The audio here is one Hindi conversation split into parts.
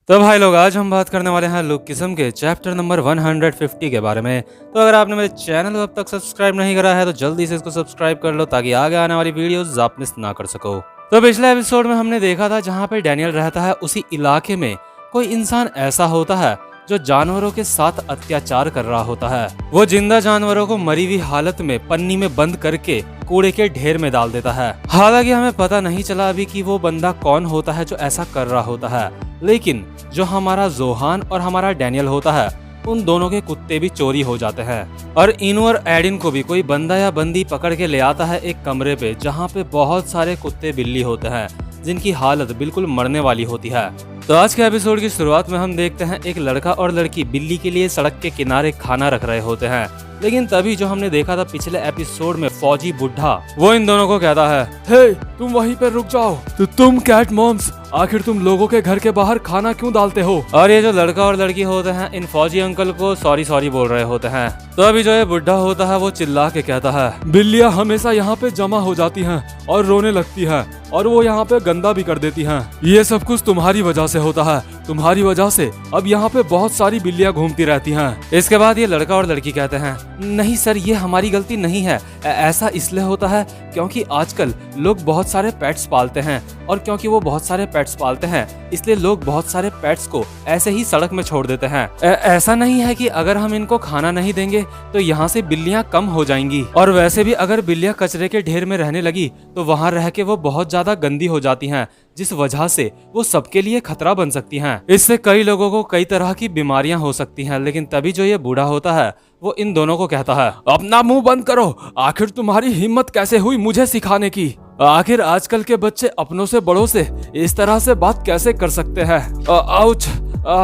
तो भाई लोग आज हम बात करने वाले हैं लुक किस्म के चैप्टर नंबर 150 के बारे में। तो अगर आपने मेरे चैनल को अब तक सब्सक्राइब नहीं करा है तो जल्दी से इसको सब्सक्राइब कर लो ताकि आगे आने वाली वीडियोस आप मिस ना कर सको। तो पिछले एपिसोड में हमने देखा था जहाँ पे डैनियल रहता है उसी इलाके में कोई इंसान ऐसा होता है जो जानवरों के साथ अत्याचार कर रहा होता है। वो जिंदा जानवरों को मरी हुई हालत में पन्नी में बंद करके कूड़े के ढेर में डाल देता है। हालांकि हमें पता नहीं चला अभी कि वो बंदा कौन होता है जो ऐसा कर रहा होता है, लेकिन जो हमारा जोहान और हमारा डैनियल होता है उन दोनों के कुत्ते भी चोरी हो जाते हैं और इनू और एडिन को भी कोई बंदा या बंदी पकड़ के ले आता है एक कमरे पे जहाँ पे बहुत सारे कुत्ते बिल्ली होते हैं जिनकी हालत बिल्कुल मरने वाली होती है। तो आज के एपिसोड की शुरुआत में हम देखते हैं एक लड़का और लड़की बिल्ली के लिए सड़क के किनारे खाना रख रहे होते हैं, लेकिन तभी जो हमने देखा था पिछले एपिसोड में फौजी बुढ़ा वो इन दोनों को कहता है, हे तुम वहीं पर रुक जाओ। तो तुम कैट मॉम्स आखिर तुम लोगों के घर के बाहर खाना क्यों डालते हो? और ये जो लड़का और लड़की होते हैं इन फौजी अंकल को सॉरी सॉरी बोल रहे होते हैं। तो अभी जो ये बुढ़ा होता है वो चिल्ला के कहता है, बिल्लियाँ हमेशा यहाँ पे जमा हो जाती हैं और रोने लगती हैं और वो यहाँ पे गंदा भी कर देती हैं। ये सब कुछ तुम्हारी वजह से होता है, तुम्हारी वजह से अब यहाँ पे बहुत सारी बिल्लियाँ घूमती रहती हैं। इसके बाद ये लड़का और लड़की कहते हैं, नहीं सर ये हमारी गलती नहीं है, ऐसा इसलिए होता है क्योंकि आजकल लोग बहुत सारे पेट्स पालते हैं और क्योंकि वो बहुत सारे पेट्स पालते हैं इसलिए लोग बहुत सारे पेट्स को ऐसे ही सड़क में छोड़ देते हैं। ऐसा नहीं है कि अगर हम इनको खाना नहीं देंगे तो यहाँ से बिल्लियाँ कम हो जाएंगी, और वैसे भी अगर बिल्लियाँ कचरे के ढेर में रहने लगी तो वहाँ रह के वो बहुत ज्यादा गंदी हो जाती हैं, जिस वजह से वो सबके लिए खतरा बन सकती हैं। इससे कई लोगों को कई तरह की बीमारियां हो सकती हैं। लेकिन तभी जो ये बूढ़ा होता है वो इन दोनों को कहता है, अपना मुंह बंद करो, आखिर तुम्हारी हिम्मत कैसे हुई मुझे सिखाने की? आखिर आजकल के बच्चे अपनों से बड़ों से इस तरह से बात कैसे कर सकते हैं? आउच,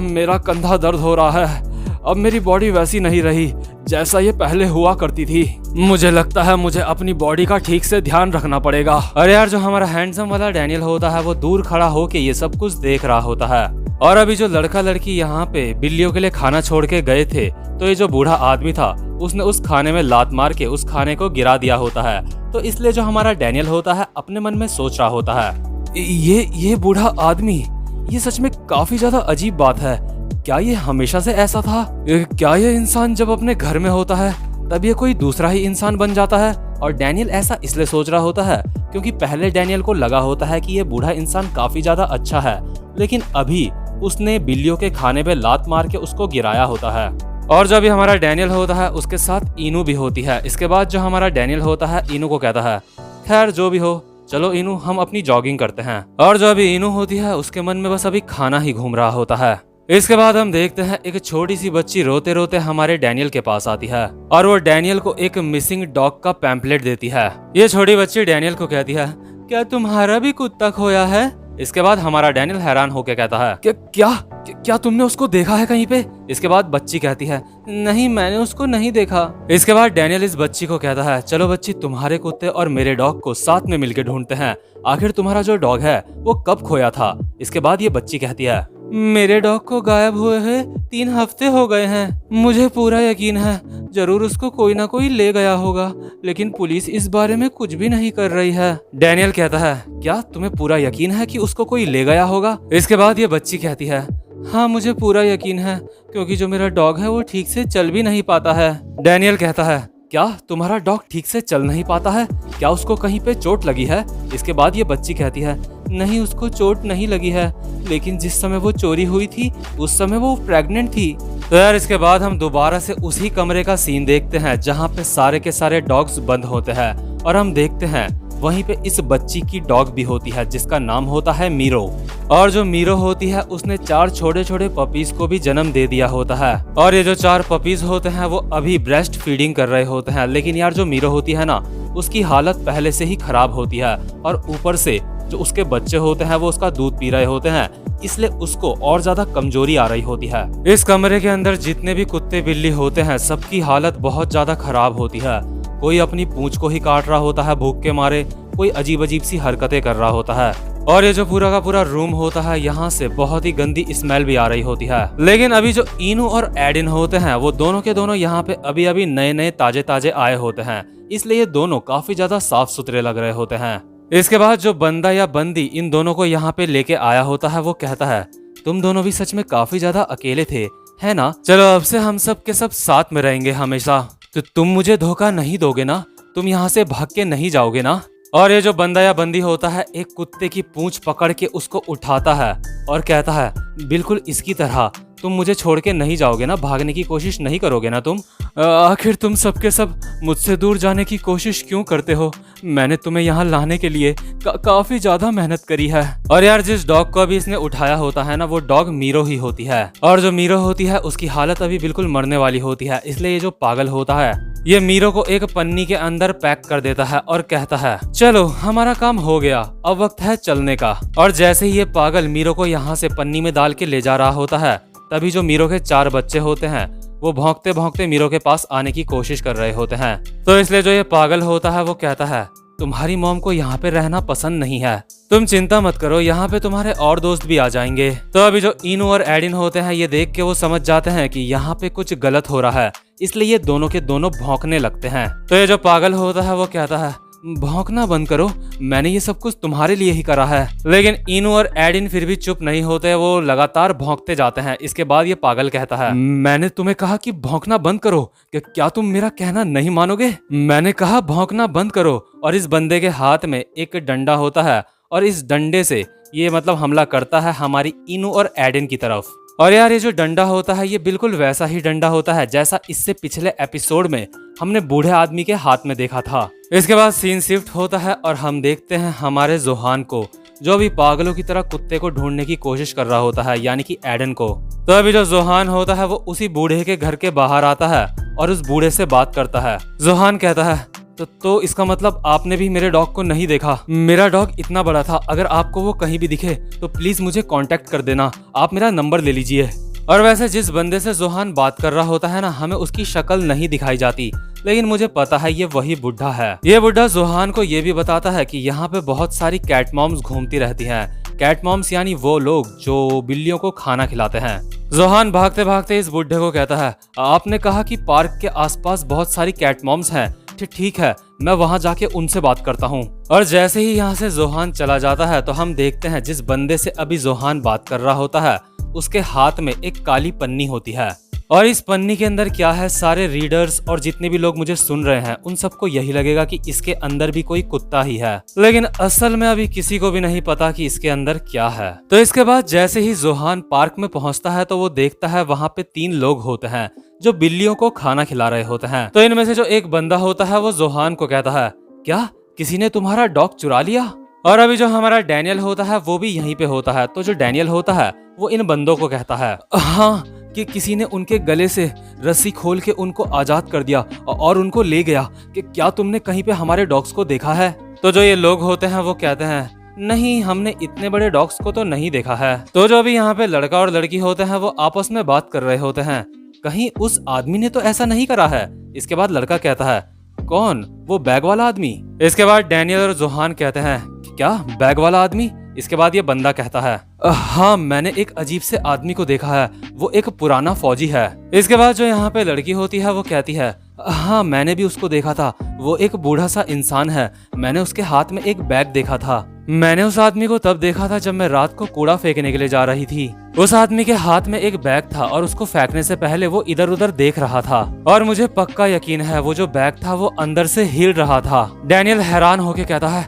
मेरा कंधा दर्द हो रहा है, अब मेरी बॉडी वैसी नहीं रही जैसा ये पहले हुआ करती थी। मुझे लगता है मुझे अपनी बॉडी का ठीक से ध्यान रखना पड़ेगा। अरे यार जो हमारा हैंडसम वाला डैनियल होता है वो दूर खड़ा होके ये सब कुछ देख रहा होता है। और अभी जो लड़का लड़की यहाँ पे बिल्लियों के लिए खाना छोड़ के गए थे तो ये जो बूढ़ा आदमी था उसने उस खाने में लात मार के उस खाने को गिरा दिया होता है। तो इसलिए जो हमारा डैनियल होता है अपने मन में सोच रहा होता है, ये बूढ़ा आदमी, ये सच में काफी ज्यादा अजीब बात है। क्या ये हमेशा से ऐसा था? क्या ये इंसान जब अपने घर में होता है तब ये कोई दूसरा ही इंसान बन जाता है? और डैनियल ऐसा इसलिए सोच रहा होता है क्योंकि पहले डैनियल को लगा होता है कि ये बूढ़ा इंसान काफी ज्यादा अच्छा है, लेकिन अभी उसने बिल्लियों के खाने पे लात मार के उसको गिराया होता है। और जब हमारा डैनियल होता है उसके साथ इनू भी होती है। इसके बाद जो हमारा डैनियल होता है इनू को कहता है, खैर जो भी हो चलो इनू हम अपनी जॉगिंग करते हैं। और जो अभी इनू होती है उसके मन में बस अभी खाना ही घूम रहा होता है। इसके बाद हम देखते हैं एक छोटी सी बच्ची रोते रोते हमारे डैनियल के पास आती है और वो डैनियल को एक मिसिंग डॉग का पैम्पलेट देती है। ये छोटी बच्ची डैनियल को कहती है, क्या तुम्हारा भी कुत्ता खोया है? इसके बाद हमारा डैनियल हैरान होकर कहता है, क्या तुमने उसको देखा है कहीं पे? इसके बाद बच्ची कहती है, नहीं मैंने उसको नहीं देखा। इसके बाद डैनियल इस बच्ची को कहता है, चलो बच्ची तुम्हारे कुत्ते और मेरे डॉग को साथ में मिलकर ढूंढते हैं, आखिर तुम्हारा जो डॉग है वो कब खोया था? इसके बाद ये बच्ची कहती है, मेरे डॉग को गायब हुए हुए 3 हफ्ते हो गए हैं। मुझे पूरा यकीन है जरूर उसको कोई ना कोई ले गया होगा, लेकिन पुलिस इस बारे में कुछ भी नहीं कर रही है। डैनियल कहता है, क्या तुम्हें पूरा यकीन है कि उसको कोई ले गया होगा? इसके बाद ये बच्ची कहती है, हाँ मुझे पूरा यकीन है क्योंकि जो मेरा डॉग है वो ठीक से चल भी नहीं पाता है। डैनियल कहता है, क्या तुम्हारा डॉग ठीक से चल नहीं पाता है? क्या उसको कहीं पे चोट लगी है? इसके बाद ये बच्ची कहती है, नहीं उसको चोट नहीं लगी है, लेकिन जिस समय वो चोरी हुई थी उस समय वो प्रेग्नेंट थी। तो यार इसके बाद हम दोबारा से उसी कमरे का सीन देखते हैं जहाँ पे सारे के सारे डॉग्स बंद होते हैं और हम देखते हैं वहीं पे इस बच्ची की डॉग भी होती है जिसका नाम होता है मीरो। और जो मीरो होती है उसने 4 छोटे छोटे पपीज को भी जन्म दे दिया होता है। और ये जो 4 पपीज होते हैं वो अभी ब्रेस्ट फीडिंग कर रहे होते हैं, लेकिन यार जो मीरो होती है ना उसकी हालत पहले से ही खराब होती है और ऊपर से जो उसके बच्चे होते हैं वो उसका दूध पी रहे होते हैं, इसलिए उसको और ज्यादा कमजोरी आ रही होती है। इस कमरे के अंदर जितने भी कुत्ते बिल्ली होते हैं सबकी हालत बहुत ज्यादा खराब होती है। कोई अपनी पूंछ को ही काट रहा होता है भूख के मारे, कोई अजीब अजीब सी हरकतें कर रहा होता है। और ये जो पूरा का पूरा रूम होता है यहाँ से बहुत ही गंदी स्मेल भी आ रही होती है। लेकिन अभी जो इनू और एडिन होते हैं वो दोनों के दोनों यहाँ पे अभी अभी नए नए ताजे ताजे आए होते हैं, इसलिए ये दोनों काफी ज्यादा साफ सुथरे लग रहे होते हैं। इसके बाद जो बंदा या बंदी इन दोनों को यहाँ पे लेके आया होता है वो कहता है, तुम दोनों भी सच में काफी ज्यादा अकेले थे, है ना? चलो अब से हम सब के सब साथ में रहेंगे हमेशा। तो तुम मुझे धोखा नहीं दोगे ना? तुम यहाँ से भाग के नहीं जाओगे ना? और ये जो बंदा या बंदी होता है एक कुत्ते की पूंछ पकड़ के उसको उठाता है और कहता है, बिल्कुल इसकी तरह तुम मुझे छोड़ के नहीं जाओगे ना? भागने की कोशिश नहीं करोगे ना तुम? आखिर तुम सबके सब मुझसे दूर जाने की कोशिश क्यों करते हो? मैंने तुम्हें यहाँ लाने के लिए काफी ज्यादा मेहनत करी है। और यार जिस डॉग को अभी इसने उठाया होता है ना, वो डॉग मीरो ही होती है। और जो मीरो होती है उसकी हालत अभी बिल्कुल मरने वाली होती है, इसलिए ये जो पागल होता है ये मीरो को एक पन्नी के अंदर पैक कर देता है और कहता है, चलो हमारा काम हो गया, अब वक्त है चलने का। और जैसे ही ये पागल मीरो को यहाँ से पन्नी में डाल के ले जा रहा होता है, तभी जो मीरो के 4 बच्चे होते हैं वो भौंकते भौंकते मीरो के पास आने की कोशिश कर रहे होते हैं। तो इसलिए जो ये पागल होता है वो कहता है, तुम्हारी मॉम को यहाँ पे रहना पसंद नहीं है, तुम चिंता मत करो, यहाँ पे तुम्हारे और दोस्त भी आ जाएंगे। तो अभी जो इनू और एडिन होते हैं ये देख के वो समझ जाते हैं कि यहाँ पे कुछ गलत हो रहा है, इसलिए ये दोनों के दोनों भौंकने लगते हैं। तो ये जो पागल होता है वो कहता है, भौंकना बंद करो, मैंने ये सब कुछ तुम्हारे लिए ही करा है। लेकिन इनू और एडिन फिर भी चुप नहीं होते, वो लगातार भौंकते जाते हैं। इसके बाद ये पागल कहता है, मैंने तुम्हें कहा कि भौंकना बंद करो, कि क्या तुम मेरा कहना नहीं मानोगे? मैंने कहा भौंकना बंद करो। और इस बंदे के हाथ में एक डंडा होता है और इस डंडे से ये मतलब हमला करता है हमारी इनू और एडिन की तरफ। और यार ये जो डंडा होता है ये बिल्कुल वैसा ही डंडा होता है जैसा इससे पिछले एपिसोड में हमने बूढ़े आदमी के हाथ में देखा था। इसके बाद सीन शिफ्ट होता है और हम देखते हैं हमारे जोहान को, जो अभी पागलों की तरह कुत्ते को ढूंढने की कोशिश कर रहा होता है, यानी कि एडन को। तो अभी जो जोहान होता है वो उसी बूढ़े के घर के बाहर आता है और उस बूढ़े से बात करता है। जोहान कहता है, तो इसका मतलब आपने भी मेरे डॉग को नहीं देखा? मेरा डॉग इतना बड़ा था, अगर आपको वो कहीं भी दिखे तो प्लीज मुझे कांटेक्ट कर देना, आप मेरा नंबर ले लीजिए। और वैसे जिस बंदे से जोहान बात कर रहा होता है ना, हमें उसकी शक्ल नहीं दिखाई जाती, लेकिन मुझे पता है ये वही बुढ़ा है। ये बुढ़ा जोहान को ये भी बताता है कि यहाँ पे बहुत सारी कैट मॉम्स घूमती रहती हैं। कैट मॉम्स यानी वो लोग जो बिल्लियों को खाना खिलाते हैं। जोहान भागते भागते इस बुढ़े को कहता है, आपने कहा कि पार्क के आसपास बहुत सारी कैट मॉम्स हैं, ठीक है, मैं वहां जाके उनसे बात करता हूँ। और जैसे ही यहाँ से जोहान चला जाता है तो हम देखते हैं जिस बंदे से अभी जोहान बात कर रहा होता है उसके हाथ में एक काली पन्नी होती है। और इस पन्नी के अंदर क्या है, सारे रीडर्स और जितने भी लोग मुझे सुन रहे हैं उन सबको यही लगेगा कि इसके अंदर भी कोई कुत्ता ही है, लेकिन असल में अभी किसी को भी नहीं पता कि इसके अंदर क्या है। तो इसके बाद जैसे ही जोहान पार्क में पहुंचता है तो वो देखता है वहां पे 3 लोग होते हैं जो बिल्लियों को खाना खिला रहे होते हैं। तो इनमें से जो एक बंदा होता है वो जोहान को कहता है, क्या किसी ने तुम्हारा डॉग चुरा लिया? और अभी जो हमारा डैनियल होता है वो भी यहीं पे होता है। तो जो डैनियल होता है वो इन बंदों को कहता है, हाँ, कि किसी ने उनके गले से रस्सी खोल के उनको आजाद कर दिया और उनको ले गया, कि क्या तुमने कहीं पे हमारे डॉग्स को देखा है? तो जो ये लोग होते हैं वो कहते हैं, नहीं, हमने इतने बड़े डॉग्स को तो नहीं देखा है। तो जो अभी यहाँ पे लड़का और लड़की होते हैं वो आपस में बात कर रहे होते हैं, कहीं उस आदमी ने तो ऐसा नहीं करा है। इसके बाद लड़का कहता है, कौन? वो बैग वाला आदमी? इसके बाद डैनियल और जोहान कहते हैं, क्या बैग वाला आदमी? इसके बाद ये बंदा कहता है, हाँ, मैंने एक अजीब से आदमी को देखा है, वो एक पुराना फौजी है। इसके बाद जो यहाँ पे लड़की होती है वो कहती है, हाँ, मैंने भी उसको देखा था, वो एक बूढ़ा सा इंसान है, मैंने उसके हाथ में एक बैग देखा था। मैंने उस आदमी को तब देखा था जब मैं रात को कूड़ा फेंकने के लिए जा रही थी। उस आदमी के हाथ में एक बैग था और उसको फेंकने से पहले वो इधर उधर देख रहा था, और मुझे पक्का यकीन है वो जो बैग था वो अंदर से हिल रहा था। डैनियल हैरान होके कहता है,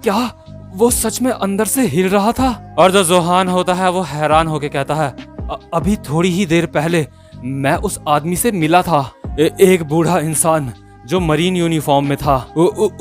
क्या वो सच में अंदर से हिल रहा था? और जो जोहान होता है वो हैरान होके कहता है, अभी थोड़ी ही देर पहले मैं उस आदमी से मिला था, एक बूढ़ा इंसान जो मरीन यूनिफॉर्म में था,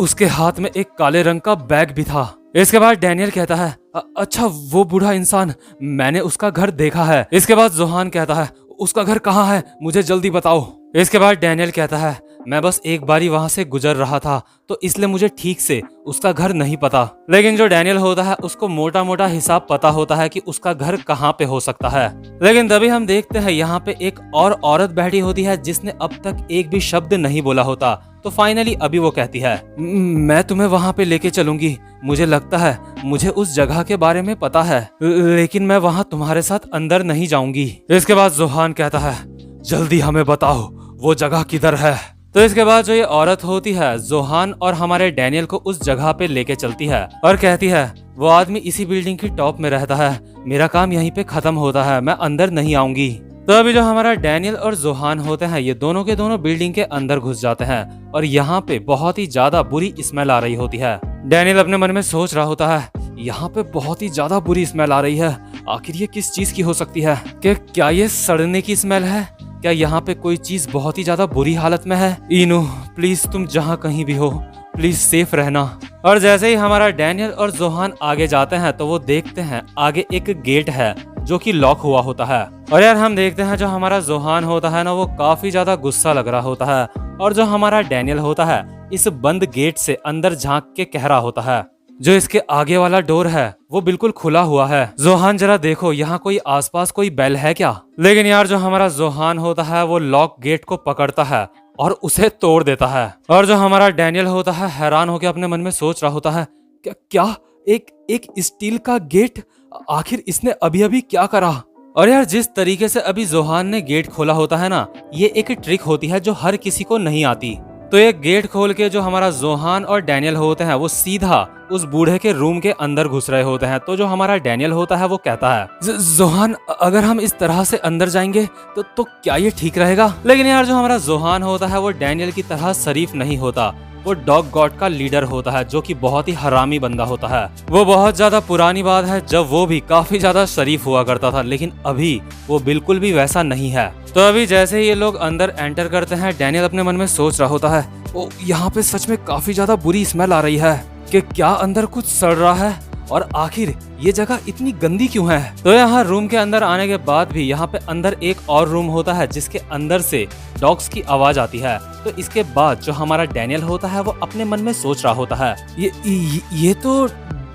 उसके हाथ में एक काले रंग का बैग भी था। इसके बाद डैनियल कहता है, अच्छा, वो बूढ़ा इंसान, मैंने उसका घर देखा है। इसके बाद जोहान कहता है, उसका घर कहाँ है, मुझे जल्दी बताओ। इसके बाद डैनियल कहता है, मैं बस एक बारी वहां से गुजर रहा था तो इसलिए मुझे ठीक से उसका घर नहीं पता। लेकिन जो डैनियल होता है उसको मोटा मोटा हिसाब पता होता है कि उसका घर कहाँ पे हो सकता है। लेकिन तभी हम देखते हैं यहाँ पे एक और औरत बैठी होती है जिसने अब तक एक भी शब्द नहीं बोला होता। तो फाइनली अभी वो कहती है, मैं तुम्हें वहां पे लेके चलूंगी, मुझे लगता है मुझे उस जगह के बारे में पता है, लेकिन मैं वहां तुम्हारे साथ अंदर नहीं जाऊंगी। इसके बाद जोहान कहता है, जल्दी हमें बताओ वो जगह किधर है। तो इसके बाद जो ये औरत होती है जोहान और हमारे डैनियल को उस जगह पे लेके चलती है और कहती है, वो आदमी इसी बिल्डिंग की टॉप में रहता है, मेरा काम यहीं पे खत्म होता है, मैं अंदर नहीं आऊंगी। तो अभी जो हमारा डैनियल और जोहान होते हैं ये दोनों के दोनों बिल्डिंग के अंदर घुस जाते हैं और यहाँ पे बहुत ही ज्यादा बुरी स्मेल आ रही होती है। डैनियल अपने मन में सोच रहा होता है, यहाँ पे बहुत ही ज्यादा बुरी स्मेल आ रही है, आखिर ये किस चीज की हो सकती है? क्या ये सड़ने की स्मेल है? क्या यहाँ पे कोई चीज बहुत ही ज्यादा बुरी हालत में है? इनो प्लीज तुम जहाँ कहीं भी हो प्लीज सेफ रहना। और जैसे ही हमारा डैनियल और जोहान आगे जाते हैं तो वो देखते हैं आगे एक गेट है जो कि लॉक हुआ होता है। और यार हम देखते हैं जो हमारा जोहान होता है ना वो काफी ज्यादा गुस्सा लग रहा होता है और जो हमारा डैनियल होता है इस बंद गेट से अंदर झांक के कह रहा होता है जो इसके आगे वाला डोर है वो बिल्कुल खुला हुआ है। जोहान जरा देखो यहाँ कोई आसपास कोई बेल है क्या? लेकिन यार जो हमारा जोहान होता है वो लॉक गेट को पकड़ता है और उसे तोड़ देता है। और जो हमारा डैनियल होता है हैरान होकर अपने मन में सोच रहा होता है क्या एक स्टील का गेट, आखिर इसने अभी अभी क्या करा? और यार जिस तरीके से अभी जोहान ने गेट खोला होता है ना ये एक ट्रिक होती है जो हर किसी को नहीं आती। तो ये गेट खोल के जो हमारा जोहान और डैनियल होते हैं वो सीधा उस बूढ़े के रूम के अंदर घुस रहे होते हैं। तो जो हमारा डैनियल होता है वो कहता है जोहान अगर हम इस तरह से अंदर जाएंगे तो क्या ये ठीक रहेगा? लेकिन यार जो हमारा जोहान होता है वो डैनियल की तरह शरीफ नहीं होता, वो डॉग गॉड का लीडर होता है जो कि बहुत ही हरामी बंदा होता है। वो बहुत ज्यादा पुरानी बात है जब वो भी काफी ज्यादा शरीफ हुआ करता था, लेकिन अभी वो बिल्कुल भी वैसा नहीं है। तो अभी जैसे ही ये लोग अंदर एंटर करते हैं डैनियल अपने मन में सोच रहा होता है ओ यहाँ पे सच में काफी ज्यादा बुरी स्मेल आ रही है कि क्या अंदर कुछ सड़ रहा है और आखिर ये जगह इतनी गंदी क्यों है? तो यहाँ रूम के अंदर आने के बाद भी यहाँ पे अंदर एक और रूम होता है जिसके अंदर से डॉग्स की आवाज आती है। तो इसके बाद जो हमारा डैनियल होता है वो अपने मन में सोच रहा होता है ये तो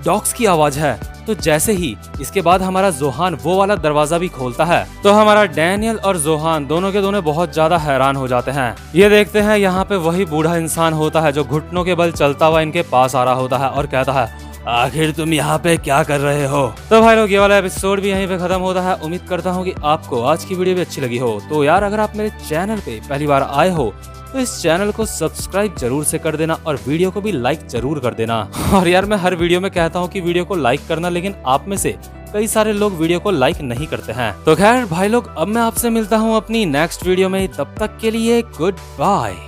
डॉग्स की आवाज है। तो जैसे ही इसके बाद हमारा जोहान वो वाला दरवाजा भी खोलता है तो हमारा डैनियल और जोहान दोनों के दोनों बहुत ज्यादा हैरान हो जाते हैं। ये देखते हैं यहाँ पे वही बूढ़ा इंसान होता है जो घुटनों के बल चलता हुआ इनके पास आ रहा होता है और कहता है आखिर तुम यहाँ पे क्या कर रहे हो? तो भाई लोग ये वाला एपिसोड भी यहीं पे खत्म होता है। उम्मीद करता हूँ कि आपको आज की वीडियो भी अच्छी लगी हो। तो यार अगर आप मेरे चैनल पे पहली बार आए हो तो इस चैनल को सब्सक्राइब जरूर से कर देना और वीडियो को भी लाइक जरूर कर देना। और यार मैं हर वीडियो में कहता हूँ कि वीडियो को लाइक करना, लेकिन आप में से कई सारे लोग वीडियो को लाइक नहीं करते हैं। तो खैर भाई लोग अब मैं आपसे मिलता हूँ अपनी नेक्स्ट वीडियो में, तब तक के लिए गुड बाय।